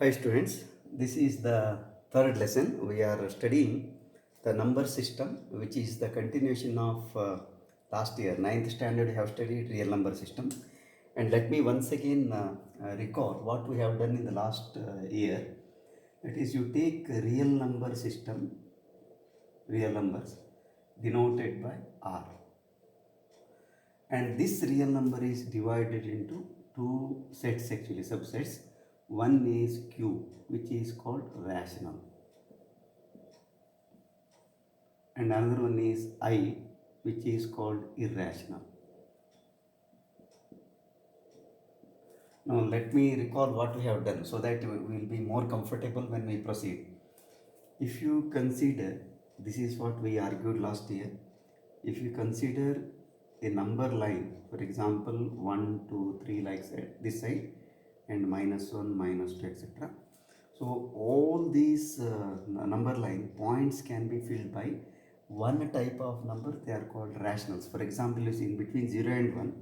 Hi students, this is the third lesson. We are studying the number system, which is the continuation of last year, ninth standard we have studied real number system. And let me once again recall what we have done in the last year. That is, you take real number system, real numbers denoted by R. And this real number is divided into two sets, actually subsets. One is Q, which is called rational, and another one is I, which is called irrational. Now let me recall what we have done so that we will be more comfortable when we proceed. If you consider, this is what we argued last year, if you consider a number line, for example 1, 2, 3 like this side, and -1, -2, etc. So all these number line points can be filled by one type of number, they are called rationals. For example, you see in between 0 and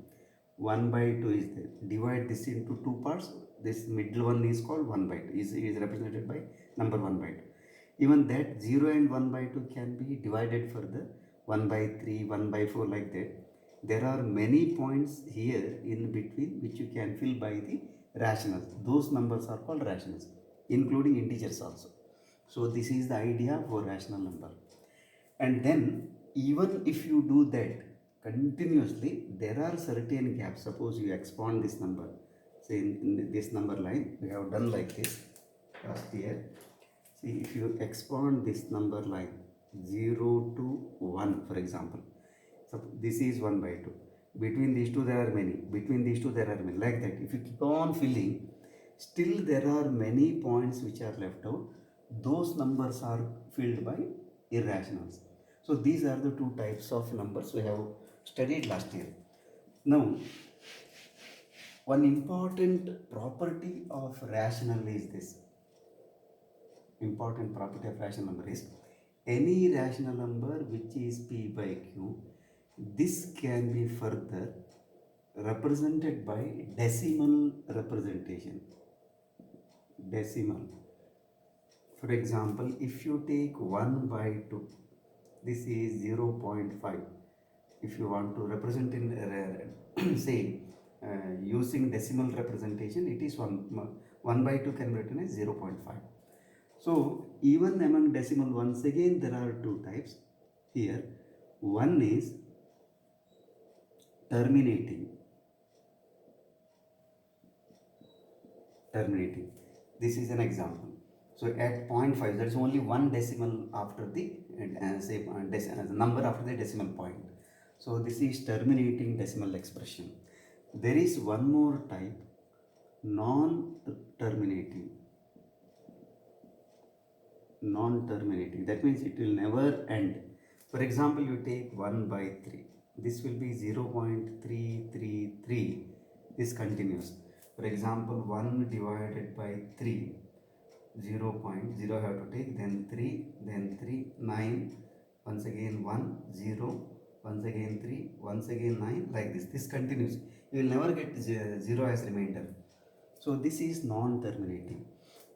1 by 2 is there. Divide this into two parts. This middle one is called 1 by 2, is represented by number 1 by 2. Even that 0 and 1 by 2 can be divided further, 1 by 3, 1 by 4 like that. There are many points here in between which you can fill by the rationals. Those numbers are called rationals, including integers also. So this is the idea for rational number. And then even if you do that continuously, there are certain gaps. Suppose you expand this number, say in this number line we have done like this last year. See, if you expand this number line 0 to 1, for example, so this is 1 by 2. Between these two there are many, between these two there are many, like that. If you keep on filling, still there are many points which are left out. Those numbers are filled by irrationals. So these are the two types of numbers we have studied last year. Now, one important property of rational is this. Important property of rational number is any rational number which is P by Q, this can be further represented by decimal representation. Decimal. For example, if you take 1 by 2, this is 0.5. If you want to represent in say using decimal representation, it is 1 by 2 can be written as 0.5. So even among decimal, once again there are two types here. One is terminating. This is an example. So at 0.5, there is only one decimal after the number after the decimal point. So this is terminating decimal expression. There is one more type, non-terminating. That means it will never end. For example, you take 1 by 3. This will be 0.333. This continues. For example, 1 divided by 3, 0.0 have to take, then 3, then 3, 9, once again 1, 0, once again 3, once again 9, like this. This continues. You will never get 0 as remainder. So this is non-terminating.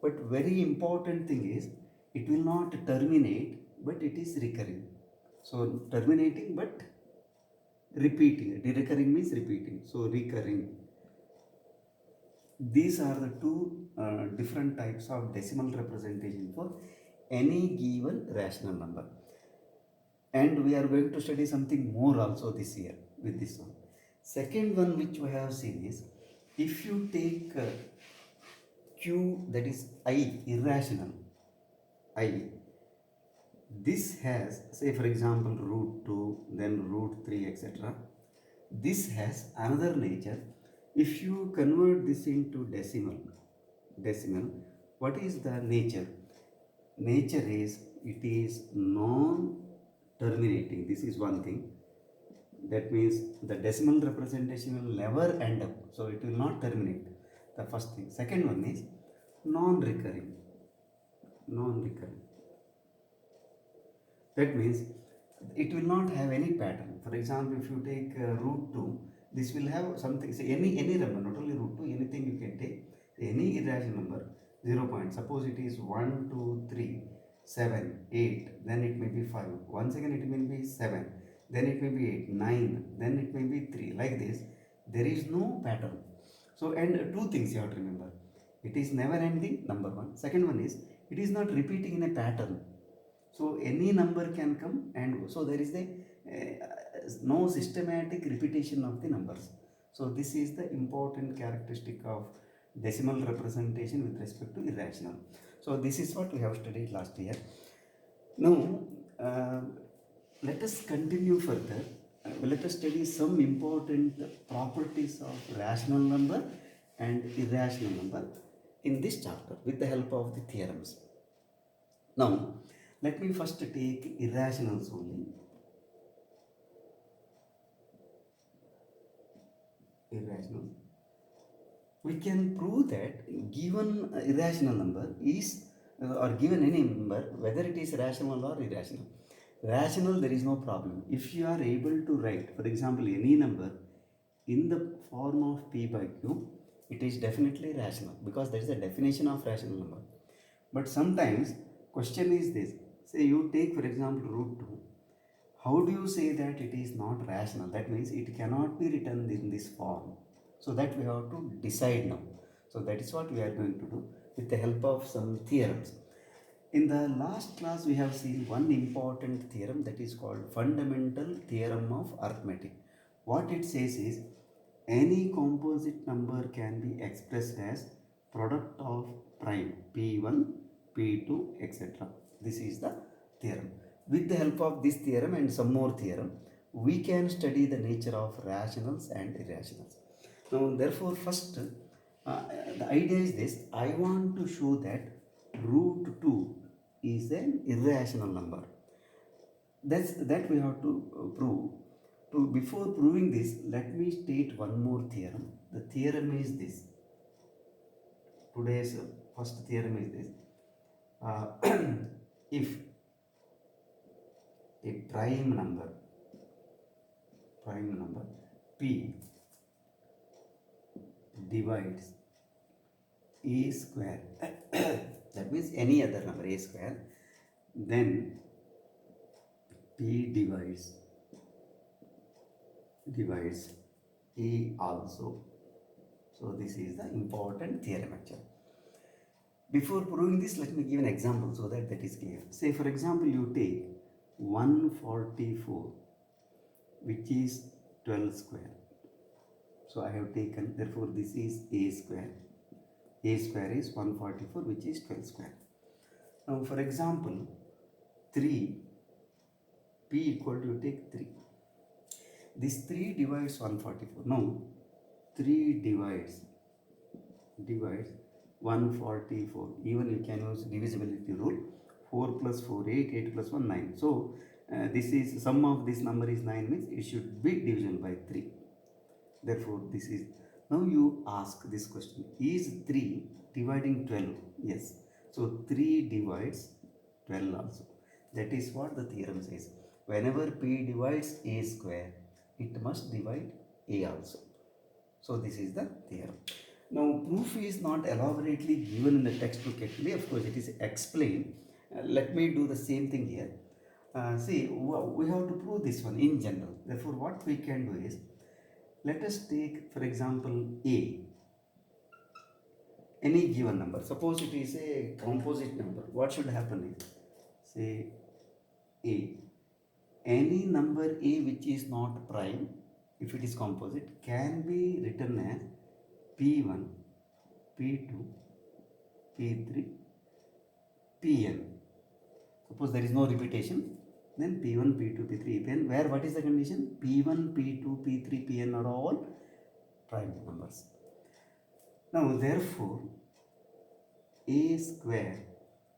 But very important thing is, it will not terminate, but it is recurring. So terminating but repeating. Recurring means repeating. So recurring. These are the two different types of decimal representation for any given rational number. And we are going to study something more also this year with this one. Second one which we have seen is, if you take Q, that is I, irrational, I, this has, say for example, root 2, then root 3, etc. This has another nature. If you convert this into decimal, what is the nature? Nature is, it is non-terminating. This is one thing. That means the decimal representation will never end up. So it will not terminate. The first thing. Second one is non-recurring. That means it will not have any pattern. For example, if you take root 2, this will have something, say any number, not only root 2, anything you can take, any irrational number, 0 point. Suppose it is 1, 2, 3, 7, 8, then it may be 5. Once again it may be 7, then it may be 8, 9, then it may be 3. Like this, there is no pattern. So, and two things you have to remember. It is never ending, number one. Second one is, it is not repeating in a pattern. So, any number can come and go. So, there is no systematic repetition of the numbers. So, this is the important characteristic of decimal representation with respect to irrational. So, this is what we have studied last year. Now, let us continue further. Let us study some important properties of rational number and irrational number in this chapter with the help of the theorems. Now, let me first take irrationals only. Irrational. We can prove that given irrational number is or given any number, whether it is rational or irrational. Rational, there is no problem. If you are able to write, for example, any number in the form of p by q, it is definitely rational because that is the definition of rational number. But sometimes question is this: say you take for example root 2. How do you say that it is not rational? That means it cannot be written in this form. So that we have to decide now. So that is what we are going to do with the help of some theorems. In the last class, we have seen one important theorem that is called fundamental theorem of arithmetic. What it says is, any composite number can be expressed as product of prime p1, p2, etc. This is the theorem. With the help of this theorem and some more theorem, we can study the nature of rationals and irrationals. Now, therefore, first, the idea is this: I want to show that root 2 is an irrational number. That we have to prove. Before proving this, let me state one more theorem. The theorem is this. Today's first theorem is this. If a prime number p divides a square, that means any other number a square, then p divides a also. So this is the important theorem actually. Before proving this, let me give an example so that is clear. Say for example, you take 144, which is 12 square. So I have taken, therefore this is a square. A square is 144, which is 12 square. Now for example, 3, p equal to, you take 3. This 3 divides 144. Now 3 divides 144. Even you can use divisibility rule. 4 plus 4, 8, 8 plus 1, 9. So this is, sum of this number is 9, means it should be divisible by 3. Therefore this is, now you ask this question: is 3 dividing 12? Yes. So 3 divides 12 also. That is what the theorem says. Whenever p divides a square, it must divide a also. So this is the theorem. Now proof is not elaborately given in the textbook actually. Of course it is explained. Let me do the same thing here. See, we have to prove this one in general. Therefore what we can do is, let us take for example a, any given number. Suppose it is a composite number. What should happen is, say a, any number a which is not prime, if it is composite, can be written as p1, p2, p3, pn. Suppose there is no repetition, then p1, p2, p3, pn, where what is the condition? p1, p2, p3, pn are all prime numbers. Now therefore a square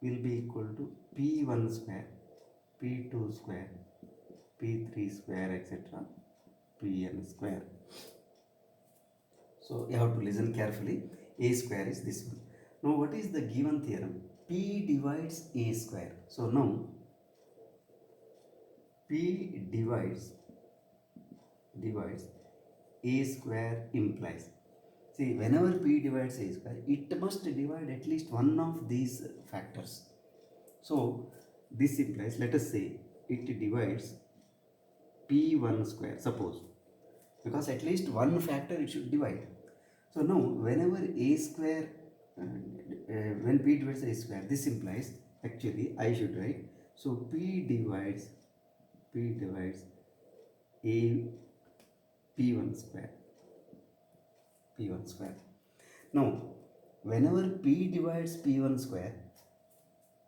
will be equal to p1 square, p2 square, p3 square, etc., pn square. So you have to listen carefully. A square is this one. Now what is the given theorem? P divides a square. So now P divides a square implies See, whenever p divides a square, it must divide at least one of these factors. So this implies, let us say, it divides p1 square, suppose, because at least one factor it should divide. So now, whenever a square, when p divides a square, this implies, actually I should write, so p divides a p1 square, p1 square. Now, whenever p divides p1 square,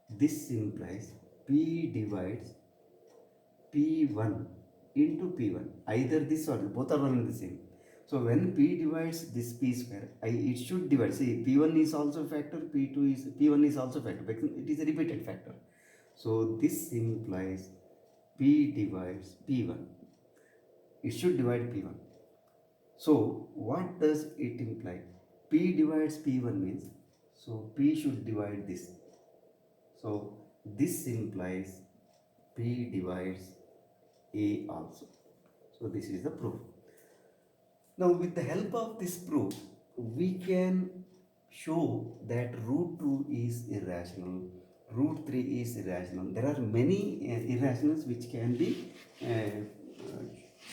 this implies p divides p1 into p1. Either this or both are one and the same. So when p divides this p square, it should divide. See, p1 is also a factor, p1 is also a factor because it is a repeated factor. So this implies p divides p1. It should divide p1. So what does it imply? P divides p1 means, so p should divide this. So this implies p divides a also. So this is the proof. Now with the help of this proof, we can show that root 2 is irrational, root 3 is irrational. There are many irrationals which can be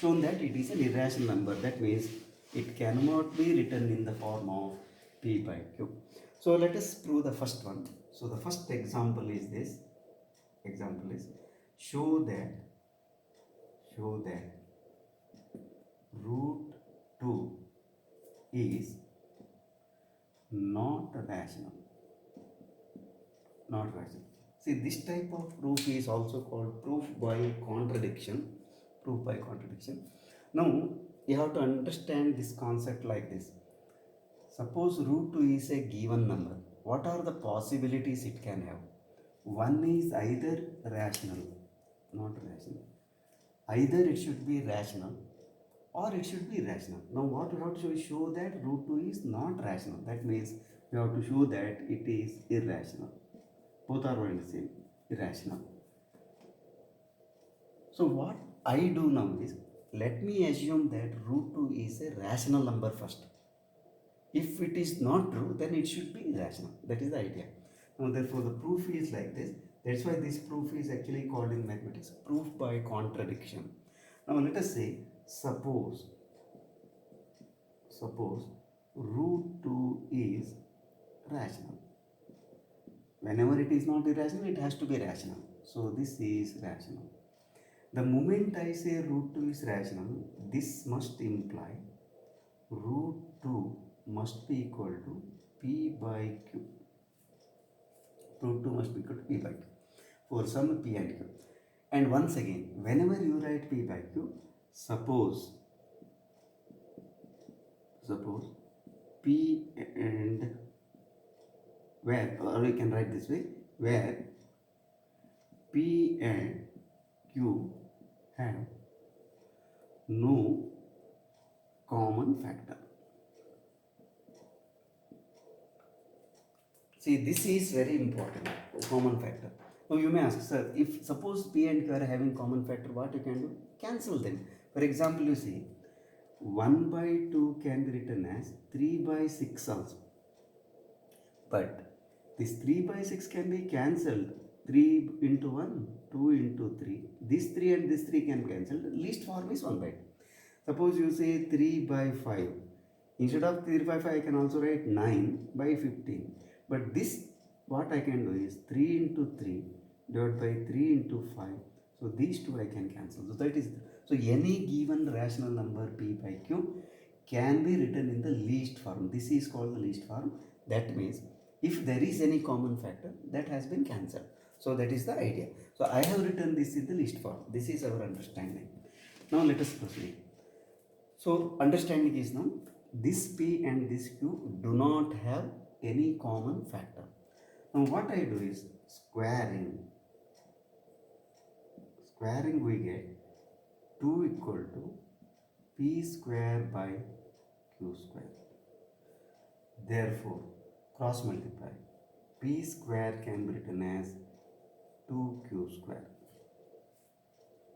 shown that it is an irrational number. That means it cannot be written in the form of p by q. So let us prove the first one. So the first example is this. Example is show that root 2 is not rational. Not rational. See, this type of proof is also called proof by contradiction. Proof by contradiction. Now, you have to understand this concept like this. Suppose root 2 is a given number. What are the possibilities it can have? One is either rational, not rational. Either it should be rational or it should be rational. Now what we have to show that root 2 is not rational. That means we have to show that it is irrational. Both are one and the same, irrational. So what I do now is, let me assume that root 2 is a rational number first. If it is not true, then it should be irrational. That is the idea. Now therefore the proof is like this. That's why this proof is actually called in mathematics proof by contradiction. Now let us say, suppose root 2 is rational. Whenever it is not irrational, it has to be rational. So this is rational. The moment I say root 2 is rational, this must imply root 2 must be equal to p by q. Root 2 must be equal to p by q for some p and q. And once again, whenever you write p by q, suppose p and where, or we can write this way, where p and q have no common factor. See, this is very important, common factor. Now you may ask, sir, if suppose p and q are having common factor, what you can do? Cancel them. For example, you see, 1 by 2 can be written as 3 by 6 also. But this 3 by 6 can be cancelled. 3 into 1, 2 into 3. This 3 and this 3 can be cancelled. Least form is 1 by 2. Suppose you say 3 by 5. Instead of 3 by 5, I can also write 9 by 15. But this, what I can do is 3 into 3 divided by 3 into 5. So these two I can cancel. So that is, so any given rational number p by q can be written in the least form. This is called the least form. That means if there is any common factor, that has been cancelled. So that is the idea. So I have written this in the least form. This is our understanding. Now let us proceed. So understanding is now, this p and this q do not have any common factor. Now what I do is squaring we get 2 equal to p square by q square. Therefore cross multiply, p square can be written as 2q square.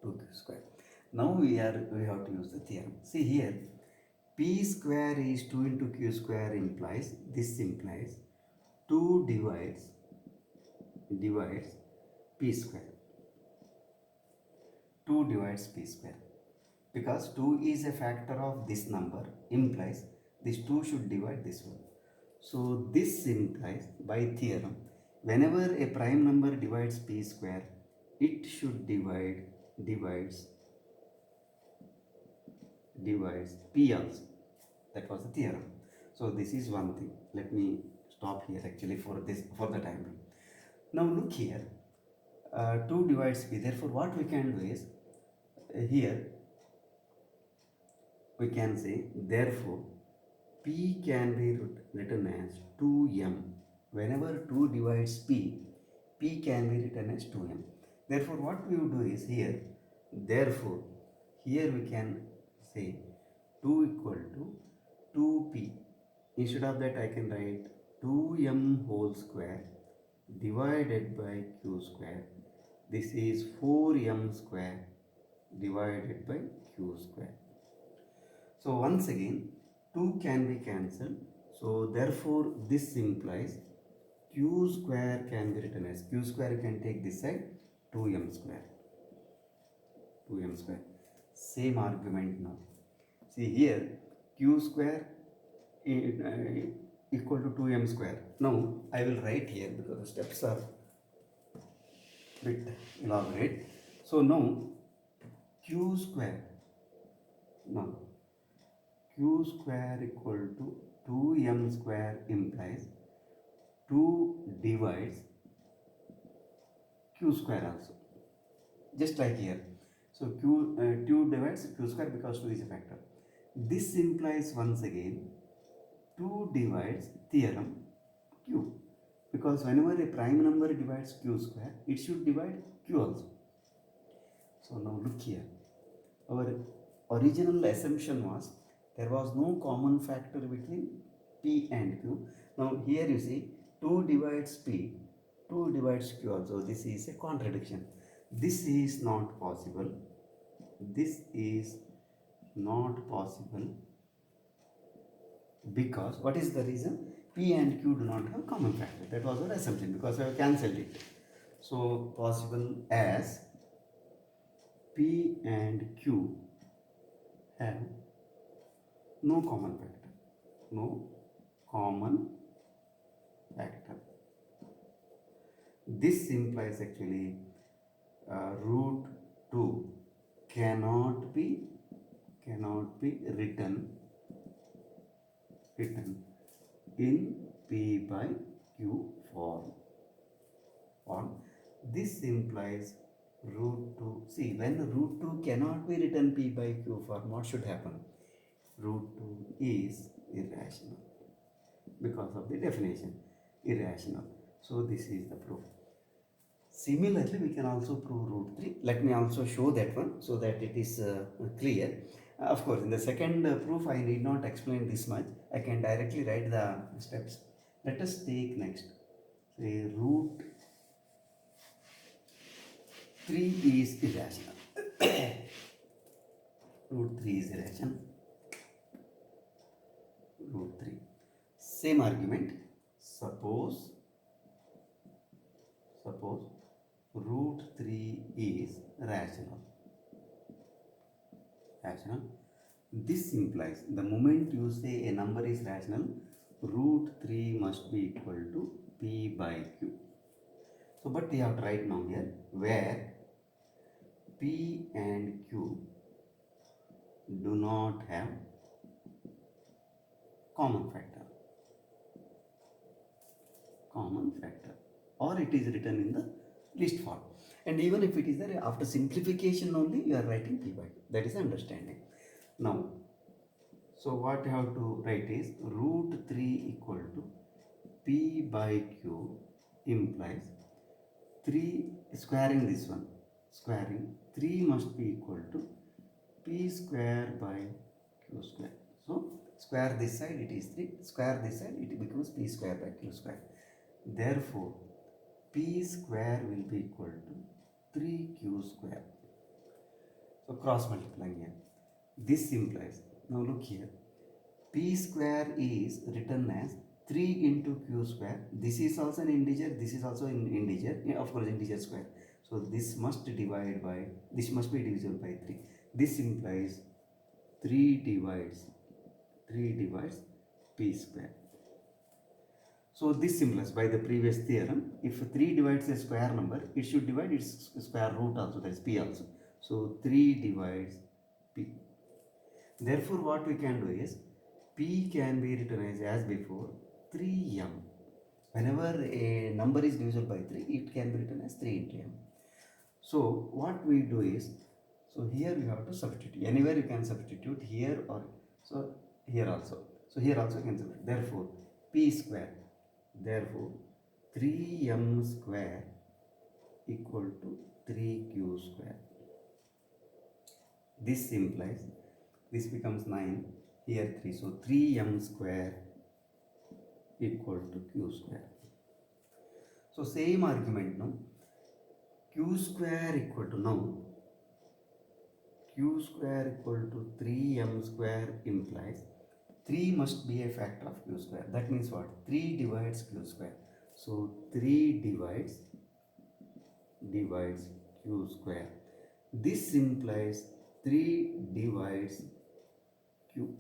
2q square. Now we have to use the theorem. See here, P square is 2 into Q square implies, this implies 2 divides P square. 2 divides P square. Because 2 is a factor of this number implies this 2 should divide this one. So this implies by theorem, whenever a prime number divides P square, it should divides P also. That was the theorem. So this is one thing. Let me stop here actually for the time being. Now look here, 2 divides P. Therefore what we can do is, here we can say, therefore P can be written as 2m. Whenever 2 divides P can be written as 2m. Therefore what we will do is here, therefore here we can say 2 equal to 2p. Instead of that I can write 2m whole square divided by q square. This is 4m square divided by q square. So once again 2 can be cancelled. So therefore this implies q square can be written as, q square you can take this side, 2m square. Same argument now. See here, q square equal to 2m square. Now I will write here because the steps are bit elaborate. So now q square equal to 2m square implies 2 divides q square also, just like here. So 2 divides q square because 2 is a factor. This implies once again 2 divides theorem q, because whenever a prime number divides q square, it should divide q also. So now look here, our original assumption was there was no common factor between p and q. Now here you see 2 divides p, 2 divides q also. This is a contradiction. This is not possible. Because what is the reason? P and q do not have common factor. That was our assumption because I have cancelled it. So possible as P and Q have no common factor. This implies actually root 2 cannot be written in P by Q form. This implies root 2. See, when root 2 cannot be written P by Q form, what should happen? Root 2 is irrational because of the definition, irrational. So this is the proof. Similarly, we can also prove root 3. Let me also show that one so that it is clear. Of course, in the second proof, I need not explain this much. I can directly write the steps. Let us take next. Say root 3 is irrational. Root 3 is irrational. Root 3. Same argument. Suppose root 3 is rational. This implies the moment you say a number is rational, root 3 must be equal to P by Q. So but we have to write now here where P and Q do not have common factor, or it is written in the list form. And even if it is there, after simplification only you are writing P by Q. That is understanding. Now, so what you have to write is root 3 equal to P by Q implies 3 squaring this one. 3 must be equal to P square by Q square. So square this side, it is 3. Square this side, it becomes P square by Q square. Therefore, P square will be equal to 3Q square. So cross multiplying here. This implies, now look here, p square is written as 3 into q square. This is also an integer, this is also an integer, yeah, of course integer square. So this must be divisible by 3. This implies 3 divides p square. So this simplifies by the previous theorem. If 3 divides a square number, it should divide its square root also, that is p also. So 3 divides p. Therefore what we can do is, p can be written as before 3m. Whenever a number is divisible by 3, it can be written as 3 into m. So what we do is, so here you have to substitute. Anywhere you can substitute, here or so here also. So here also you can substitute. Therefore p square. Therefore 3m square equal to 3q square. This implies, this becomes 9, here 3. So 3m square equal to q square. So same argument now. Q square equal to, now q square equal to 3m square implies 3 must be a factor of q square. That means what? 3 divides q square. So 3 divides q square. This implies 3 divides q.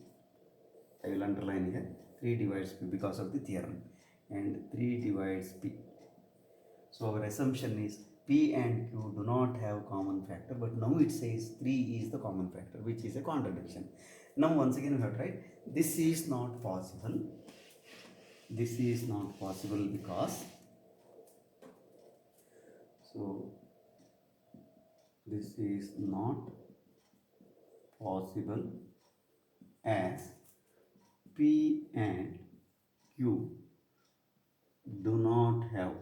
I will underline here. 3 divides p because of the theorem. And 3 divides p. So our assumption is p and q do not have common factor, but now it says 3 is the common factor, which is a contradiction. Now once again we have to write, this is not possible. This is not possible because, so this is not possible as p and q do not have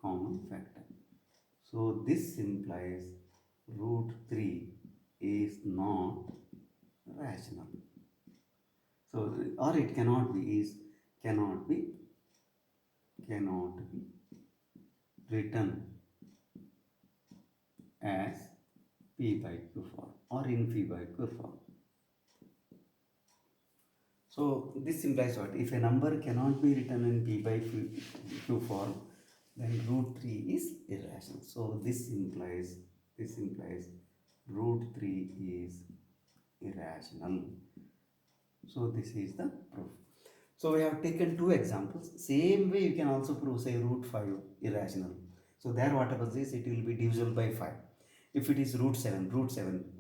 common factor. So this implies root 3 is not rational. So, or it cannot be written as p by q form or in p by q form. So this implies what? If a number cannot be written in p by q form, then root 3 is irrational. So this implies root 3 is irrational. So this is the proof. So we have taken 2 examples. Same way you can also prove, say, root 5 irrational. So there what happens is, it will be divisible by 5. If it is root 7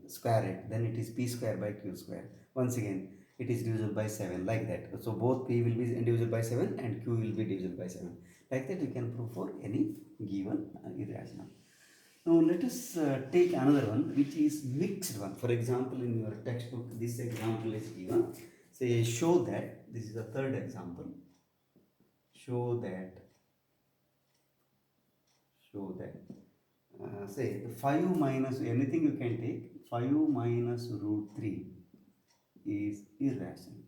square it, then it is p square by q square. Once again it is divisible by 7, like that. So both p will be divisible by 7 and q will be divisible by 7. Like that you can prove for any given irrational. Now let us take another one, which is mixed one. For example, in your textbook this example is given. Say, show that, this is the third example, show that say 5 minus, anything you can take, 5 minus root 3 is irrational.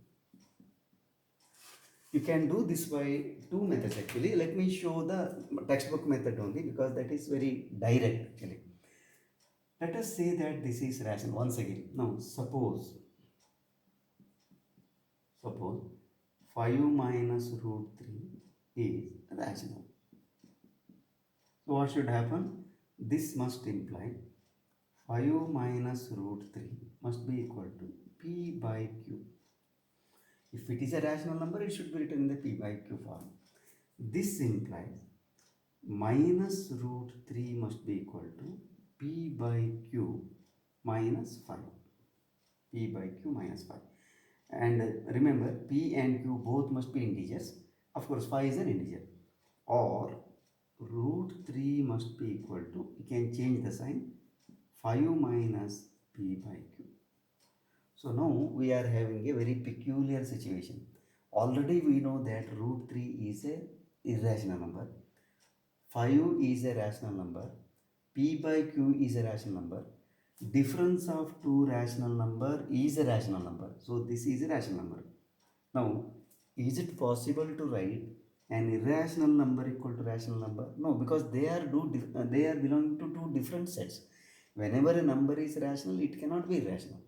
You can do this by 2 methods actually. Let me show the textbook method only, because that is very direct actually. Let us say that this is rational once again. Now suppose 5 minus root 3 is rational. So what should happen? This must imply 5 minus root 3 must be equal to p by q. If it is a rational number, it should be written in the p by q form. This implies minus root 3 must be equal to p by q minus 5. P by q minus 5. And remember, p and q both must be integers. Of course 5 is an integer. Or root 3 must be equal to, you can change the sign, 5 minus p by q. So now we are having a very peculiar situation. Already we know that root 3 is a irrational number, 5 is a rational number, p by q is a rational number, difference of two rational number is a rational number. So this is a rational number. Now is it possible to write an irrational number equal to rational number? No, because they are belonging to two different sets. Whenever a number is rational, it cannot be irrational.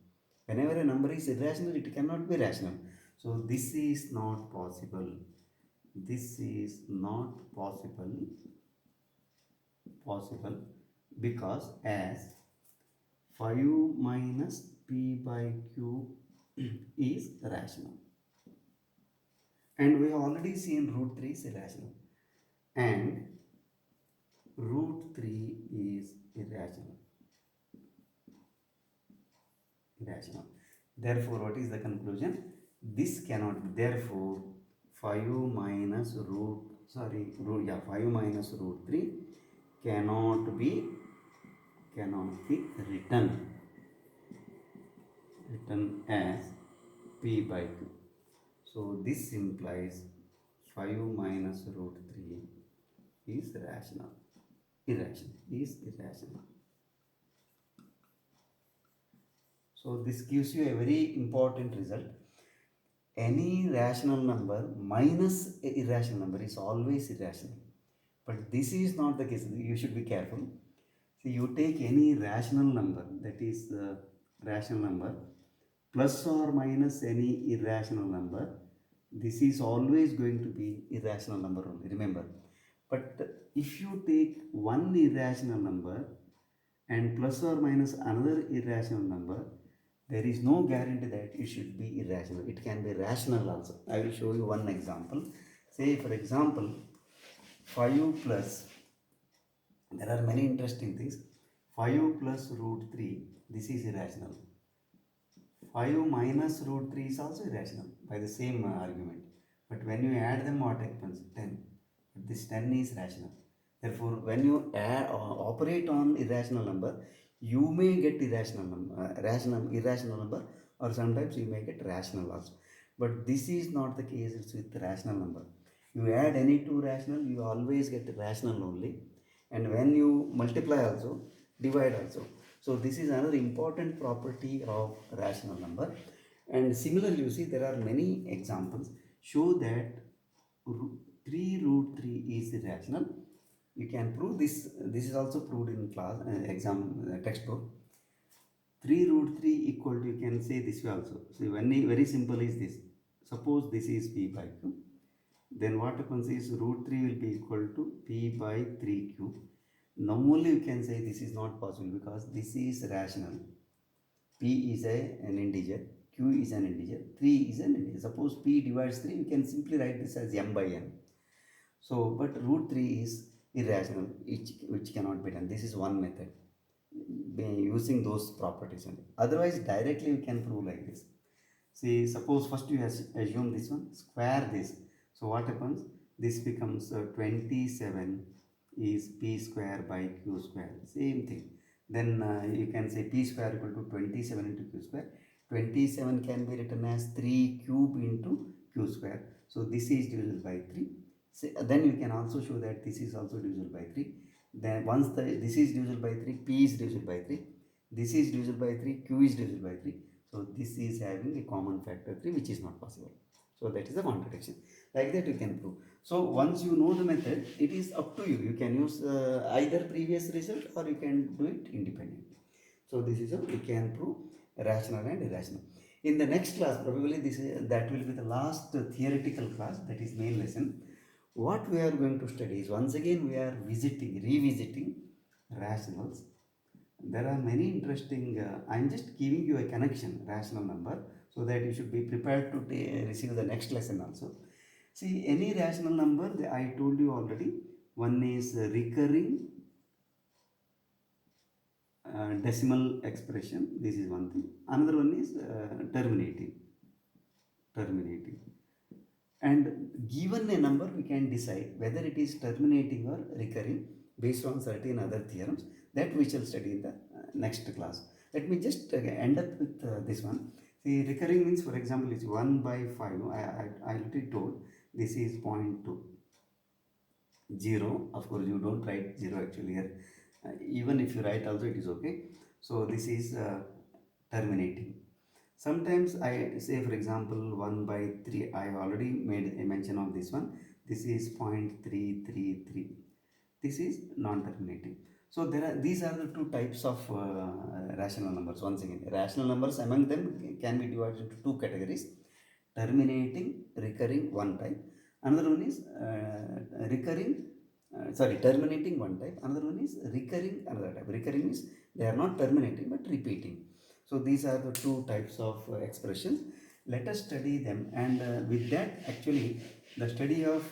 Whenever a number is irrational, it cannot be rational. So this is not possible. This is not possible because as 5 minus p by q is rational, and we have already seen root 3 is irrational, and root 3 is irrational. Therefore, what is the conclusion? This cannot be. Therefore, 5 minus root 5 minus root 3 cannot be written as p by q. So this implies 5 minus root 3 is irrational. So this gives you a very important result. Any rational number minus a irrational number is always irrational. But this is not the case. You should be careful. See, you take any rational number, that is the rational number, plus or minus any irrational number, this is always going to be irrational number only, remember. But if you take one irrational number and plus or minus another irrational number, there is no guarantee that it should be irrational. It can be rational also. I will show you one example. Say for example, 5 plus, there are many interesting things. 5 plus root 3, this is irrational. 5 minus root 3 is also irrational by the same argument. But when you add them, what happens? 10. But this 10 is rational. Therefore, when you operate on irrational number, you may get irrational number, or sometimes you may get rational also. But this is not the case with rational number. You add any two rational, you always get rational only. And when you multiply also, divide also. So this is another important property of rational number. And similarly, you see there are many examples show that 3 root 3 is irrational. You can prove this. This is also proved in class exam textbook. 3 root 3 equal to, you can say this way also. So very simple is this. Suppose this is p by q. Then what happens is root 3 will be equal to p by 3q. Normally you can say this is not possible because this is rational. P is an integer, q is an integer, 3 is an integer. Suppose p divides 3, you can simply write this as m by n. So, but root 3 is irrational, which cannot be done. This is one method, using those properties only. Otherwise, directly we can prove like this. See, suppose first you assume this one, square this. So what happens? This becomes 27 is p square by q square. Same thing. Then you can say p square equal to 27 into q square. 27 can be written as 3 cube into q square. So this is divisible by 3. Then you can also show that this is also divisible by 3. Then once this is divisible by 3, p is divisible by 3. This is divisible by 3, q is divisible by 3. So this is having a common factor 3, which is not possible. So that is a contradiction. Like that you can prove. So once you know the method, it is up to you. You can use either previous result or you can do it independently. So this is how we can prove rational and irrational. In the next class, probably that will be the last theoretical class, that is main lesson. What we are going to study is, once again we are revisiting rationals. There are many interesting, I'm just giving you a connection, rational number, so that you should be prepared to receive the next lesson also. See, any rational number, I told you already, one is recurring decimal expression, this is one thing. Another one is terminating. And given a number, we can decide whether it is terminating or recurring based on certain other theorems that we shall study in the next class. Let me just end up with this one. See, recurring means, for example, it's 1 by 5. I already told this is 0.2. 0, of course, you don't write 0 actually here. Even if you write also, it is okay. So this is terminating. Sometimes I say, for example, 1 by 3. I have already made a mention of this one. This is 0.333. This is non-terminating. So these are the two types of rational numbers. Once again, rational numbers among them can be divided into two categories: terminating, recurring, one type. Another one is terminating, one type. Another one is recurring, another type. Recurring means they are not terminating but repeating. So these are the two types of expressions. Let us study them, and with that, actually, the study of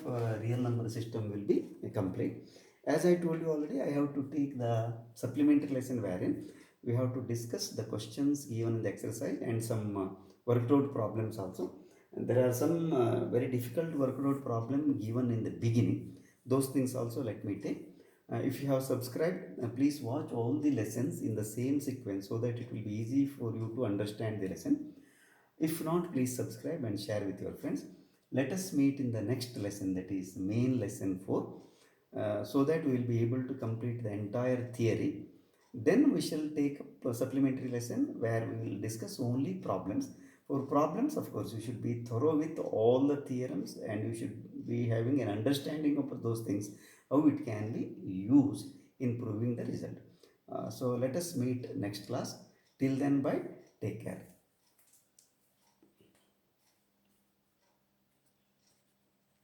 real number system will be complete. As I told you already, I have to take the supplementary lesson wherein we have to discuss the questions given in the exercise and some worked out problems also. And there are some very difficult worked out problem given in the beginning. Those things also let me take. If you have subscribed, please watch all the lessons in the same sequence so that it will be easy for you to understand the lesson. If not, please subscribe and share with your friends. Let us meet in the next lesson, that is main lesson 4, so that we will be able to complete the entire theory. Then we shall take a supplementary lesson where we will discuss only problems. For problems, of course, you should be thorough with all the theorems and you should be having an understanding of those things, how it can be used in proving the result. So let us meet next class. Till then, bye. Take care.